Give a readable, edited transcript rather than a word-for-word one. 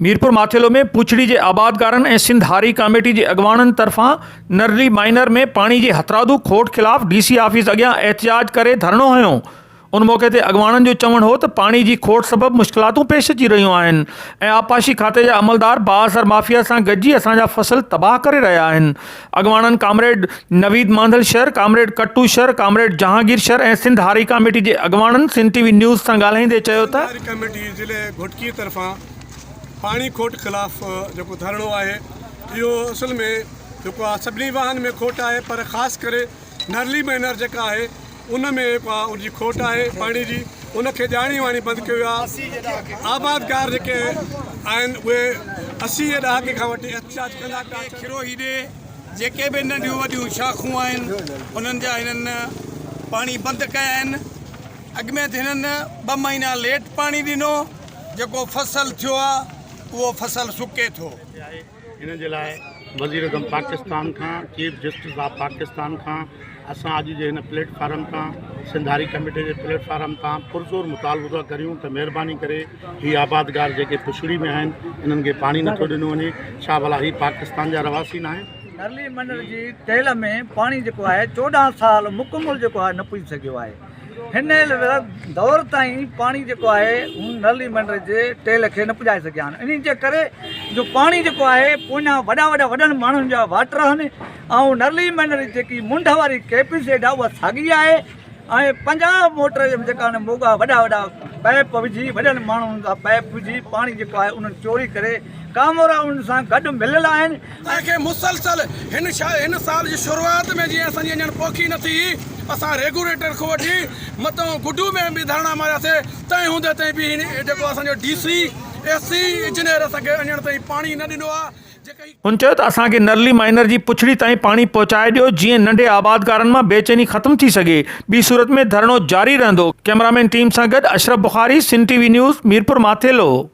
मीरपुर माथेलो में पुछड़ी के आबादगारन ए सिंध हारी कमेटी के अगवाणन तरफा नर्ली माइनर में पानी के हथरादू खोट खिलाफ डीसी ऑफिस अग्यां एहतजाज करे धरणो हयो। उन मौके ते अगवाणन जो चवण हो तो पानी की खोट सबब मुश्किलातूं पेश अची रहियूं आहिनि ऐं आपाशी खाते जा अमलदार बाअसर माफिया से गॾिजी असांजा फसल तबाह करे रहिया आहिनि। अगवाणन कामरेड नवीद मांधल शहर, कामरेड कट्टू शहर, कामरेड जहांगीर शहर ऐं सिंध हारी कमेटी के अगवाणन सिंध टीवी न्यूज़ सां ॻाल्हाईंदे चयो त कमेटी ज़िले घोटकी तरफा पानी खोट खिलाफ जो धरणो है यो असल में जो सभी वाहन में खोट है, पर ख़ास करे नरली मैनर जका है उनमें उनकी खोट है पानी की, उनके जानी वाणी बंद किया। आबादगार जेके आहिनि उहे 80 जे ॾहाके खां वठी एहतजाज कंदा पिया। खिरो हीॾे जेके भी नंढियूं वॾियूं शाखूं आहिनि उन्हनि जा हिननि पानी बंदि कया आहिनि। अॻु में त हिननि 2 महीना लेट पानी ॾिनो, जेको फसल थियो आहे उहो फसल सुके थो। इन जे लाइ वज़ीर आज़म पाकिस्तान का, चीफ जस्टिस ऑफ पाकिस्तान का असां अॼु जे हिन प्लेटफार्म का, सिंधारी कमेटी के प्लेटफार्म का पुरज़ोर मुतालबो करियूं त महिरबानी करे ही आबादगार जेके पुछड़ी में आहिनि इन्हनि खे पानी नथो ॾिनो वञे। छा भला ही पाकिस्तान जा रवासी न आहिनि? नरली मंडल जी टेल में पानी जो है 14 साल मुकम्मल जो है न पुजी सको है। हिन दौर ताईं पानी जो है नरली मंडल के टेल के न पुजाए सकिया आहिनि। इन जे करे जो पानी जो है पुना वॾनि माण्हुनि जा वाटर आहिनि ऐं नरली मंडल जी मुंड वारी कैपेसिटी आहे उहा साॻी आहे ऐं 50 मोटर जेका मोगा वॾा पैप विझी वॾनि माण्हुनि जा पैप विझी पानी जो है उन्हनि चोरी करे कामोरा उन सां गॾु मिलियल आहिनि। असांखे मुसलसल हिन साल जी शुरूआत में जीअं असांजी अञा पोखी न थी, असां रेगुलेटर खां वठी मथां गुडू में भी धरणा मारियासीं, तंहिं हूंदे ताईं भी जेको असांजो DC SC इंजीनियर असांखे अञा ताईं पानी न ॾिनो आहे। उन चयो त असांखे नरली माइनर जी पुछड़ी ताईं पानी पहुचाए ॾियो जीअं नंढे आबादगारनि मां बेचैनी ख़त्म थी सघे। ॿी सूरत में धरणो जारी रहंदो। कैमरामैन टीम सां गॾु अशरफ बुखारी, सिंध टीवी न्यूज़, मीरपुर माथेलो।